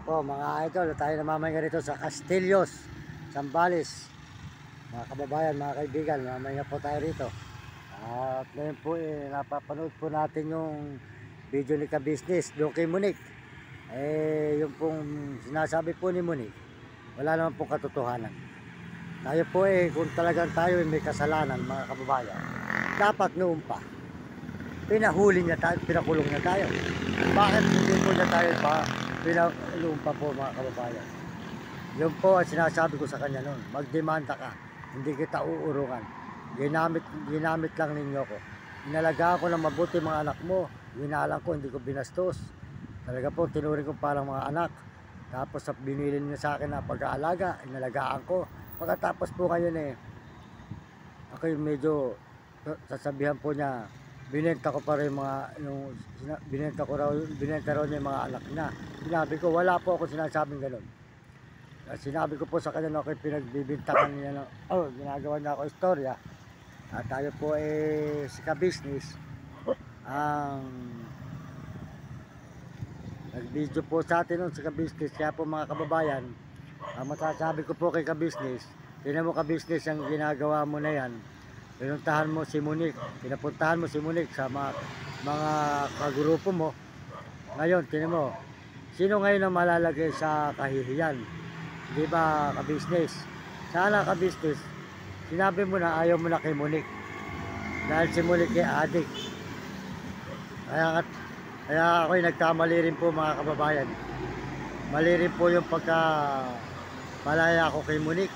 Po mga idol, tayo namamahinga rito sa Castillos, Zambales. Mga kababayan, mga kaibigan, namamahinga po tayo rito. At ngayon po napapanood po natin yung video ni Ka-Business doon kay Monique. Yung pong sinasabi po ni Monique, wala naman po katotohanan. Tayo po kung talagang tayo may kasalanan, mga kababayan, dapat noon pa pinahuli niya tayo, pinakulong niya tayo. Bakit hindi po niya tayo pinahulong pa po, mga kababayan? Yun po ang sinasabi ko sa kanya noon, magdemanda ka, hindi kita uurungan. Ginamit lang ninyo ko. Inalagaan ko ng mabuti mga anak mo, ginalang ko, hindi ko binastos. Talaga po, tinuring ko parang mga anak. Tapos binili niya sa akin na pag-aalaga, inalagaan ko. Pagkatapos po ngayon ako yung medyo sasabihan po niya, binenta ko pa rin binenta raw niya yung mga anak niya. Sinabi ko, wala po ako sinasabing ganun. Sinabi ko po sa kanya na ako'y pinagbibintangan niya ginagawa niya ako istorya. At tayo po si Ka-Business ang nag-video po sa atin nun si Ka-Business. Kaya po mga kababayan, ang masasabi ko po kay Ka-Business, tinan mo Ka-Business, ang ginagawa mo na yan, pinuntahan mo si Monique, pinapuntahan mo si Monique sa mga kagrupo mo. Ngayon, tinan mo, sino ngayon ang malalagay sa kahihiyan? Di ba, Ka-Business? Sana Ka-Business, sinabi mo na ayaw mo na kay Monique. Dahil si Monique ay adik. Kaya ako'y nagkamali rin po, mga kababayan. Mali rin po yung malaya ako kay Monique.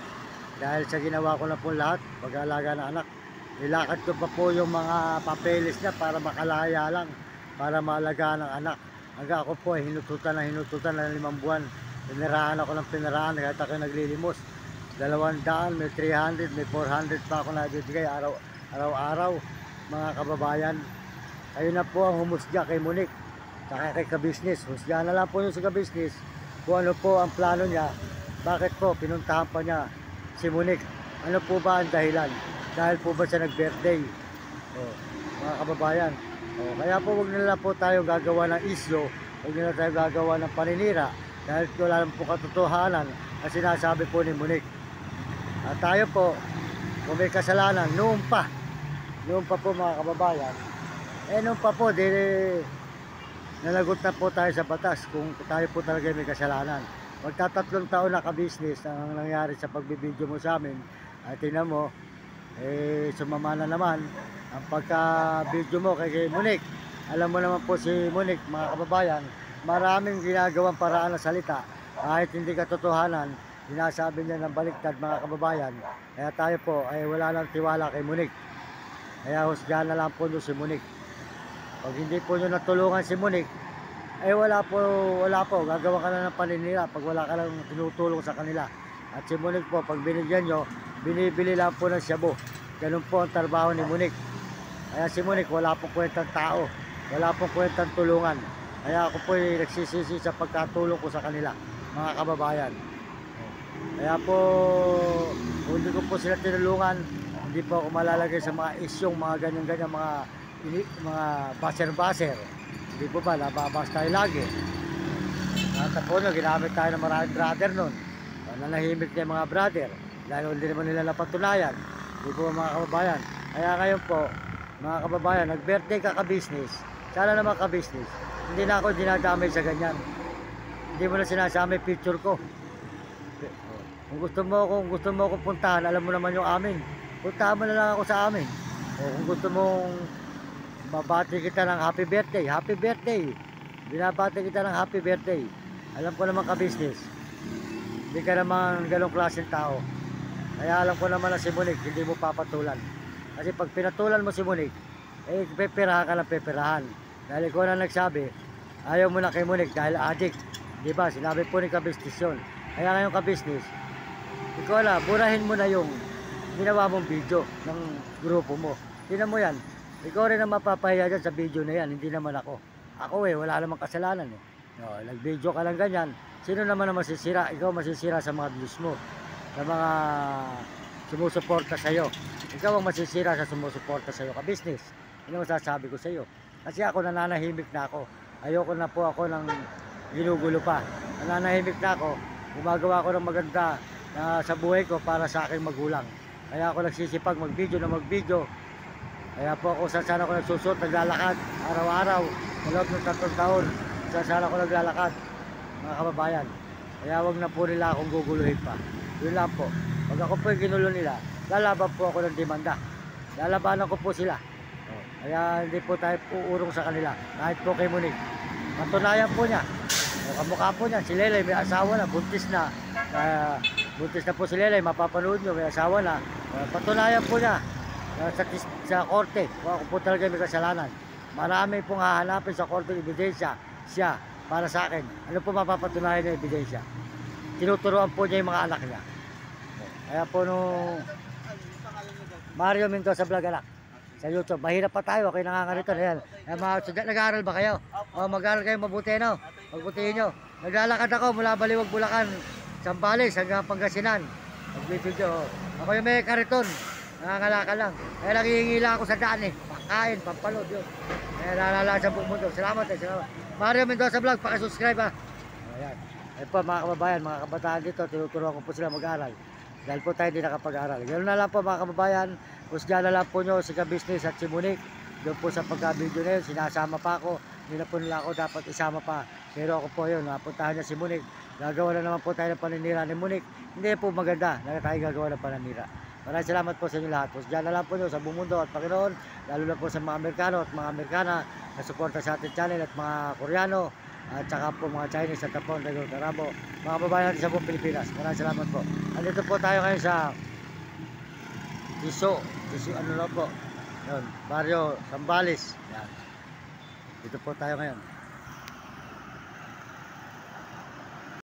Dahil sa ginawa ko na po lahat, pag-aalaga ng anak. Nilakad ko pa po yung mga papeles niya para makalaya lang, para maalagaan ng anak. Hanggang ako po hinututan ng 5 buwan. Pinarahan ako ng pinarahan kahit ako naglilimos. 200, may 300, may 400 pa ako nabibigay araw-araw, mga kababayan. Kayo na po ang humusga kay Monique, saka kay Ka-Business. Husgahan na lang po yung sa Ka-Business kung ano po ang plano niya. Bakit po pinuntahan pa niya si Monique? Ano po ba ang dahilan? Dahil po ba siya nag-birthday? Mga kababayan, kaya po huwag na lang po tayo gagawa ng isyo, huwag na lang tayo gagawa ng paninira, dahil wala lang po katotohanan ang sinasabi po ni Monique. At tayo po, kung may kasalanan, noon pa po, mga kababayan, noon pa po, nalagot na po tayo sa batas kung tayo po talaga may kasalanan. Magta-3 taon na Ka-Business ang nangyari sa pagbibideo mo sa amin. At tingnan mo, sumama na naman ang pagka-video mo kay Monique. Alam mo naman po si Monique, mga kababayan, maraming ginagawang paraan na salita. Kahit hindi katotohanan, sinasabi niya ng baliktad, mga kababayan. Kaya tayo po ay wala lang tiwala kay Monique. Kaya husgahan na lang po nyo si Monique. Pag hindi po nyo natulungan si Monique, wala po, gagawa ka na ng paninira pag wala ka lang tinutulong sa kanila. At si Monique po, pag binigyan nyo, binibili lang po ng shabu. Ganun po ang trabaho ni Monique. Kaya si Monique, wala pong kwentang tao, wala pong kwentang tulungan. Kaya ako po nagsisisi sa pagkatulong ko sa kanila, mga kababayan. Kaya po, kung hindi ko po sila tinulungan, hindi po ako malalagay sa mga isyong, mga ganyan-ganyan, mga baser-baser. Hindi po ba, nababas tayo lagi. At po ginamit tayo ng maraming brother nun. Nanahimik na yung mga brother. Dahil hindi naman nila napatunayan. Hindi po, mga kababayan. Kaya ngayon po, mga kababayan, nag-birthday ka Ka-Business. Sana naman Ka-Business, hindi na ako dinadamay sa ganyan. Hindi mo na sinasama picture ko. Kung gusto mo akong puntahan, alam mo naman yung amin. Puntahan mo na lang ako sa amin. Kung gusto mong babati kita ng happy birthday. Binabati kita ng happy birthday. Alam ko naman Ka-Business, hindi ka naman ganong klaseng tao. Kaya alam ko naman na si Monique, hindi mo papatulan. Kasi pag pinatulan mo si Monique, peperahan ka ng peperahan. Dahil ikaw na nagsabi, ayaw mo na kay Monique dahil addict. Diba? Sinabi po ni Ka-Business yun. Kaya ngayon Ka-Business, ikaw na, burahin mo na yung ginawa mong video ng grupo mo. Tingnan mo yan. Ikaw rin ang mapapahiya dyan sa video na yan, hindi naman ako. Ako wala namang kasalanan . Nag-video ka lang ganyan. Sino naman ang masisira? Ikaw masisira sa mga views mo, sa mga sumusuporta sa'yo. Ikaw ang masisira sa sumusuporta sa'yo, Ka-Business. Ano masasabi ko sa'yo? Kasi ako nananahimik na ako. Ayoko na po ako ng ginugulo pa. nananahimik na ako, gumagawa ko ng maganda na sa buhay ko para sa aking magulang. Kaya ako nagsisipag mag-video. Kaya po ako sana ako nagsusot, naglalakad araw-araw sa loob ng 3 taon. Sana ako naglalakad, mga kababayan. Kaya wag na po nila akong guguluhin pa. Yun lang po. Pag ako po yung ginulo nila, lalaban po ako ng demanda. Lalabanan ko po sila. Kaya hindi po tayo uurong sa kanila. Kahit po kay Monique. Patunayan po niya. Kamukha po niya. Si Lelay may asawa na. Buntis na. Buntis na po si Lelay. Mapapanood nyo. May asawa na. Patunayan po niya. Sa korte. Kung ako po talaga may kasalanan. Marami pong hahanapin sa korte ebidensya. Siya. Para sa akin. Ano po mapapatunayan ng ebidensya? Tinuturuan po niya yung mga anak niya. Kaya po nung Mario Mendoza Vlog anak. Sa YouTube. Mahirap pa tayo. Okay, nangangarito. Ayan. Nag-aaral ba kayo? Mag-aaral kayo mabuti, no? Magbutihin nyo. Naglalakad ako mula Baliwag, Bulacan, Zambales hanggang Pangasinan. Mag-video. Ako yung may kariton. Nangangalaka lang. Kaya nanghihingi lang ako sa daan eh. Pakain, pampalod yun. Kaya nalala sa buong mundo. Salamat eh. Salamat. Mario Mendoza Vlog. Pakisubscribe ha. Ayan. Ayun po mga kababayan, mga kabataan dito. Tinuturuan ko po sila mag-aaral. Dahil po tayo hindi nakapag-aaral. Ganoon na lang po mga kababayan. Kusga na lang po nyo si Ka-Business at si Monique. Doon po sa pagka-video na yun, sinasama pa ako. Hindi na po nila ako dapat isama pa. Pero ako po yun, napuntahan niya si Monique. Gagawa na naman po tayo ng paninira ni Monique. Hindi po maganda na tayo gagawa ng paninira. Maraming salamat po sa inyo lahat. Kusga na lang po nyo sa buong mundo at Panginoon. Lalo na po sa mga Amerikano at mga Amerikana na suporta sa ating channel at mga Koreano. At saka po mga Chinese at Tapon, Tago, Tarabo. Mga babae natin sa buong Pilipinas. Maraming salamat po. Andito po tayo ngayon sa Tiso ano na po. Yun, Barrio Zambales. Yan. Dito po tayo ngayon.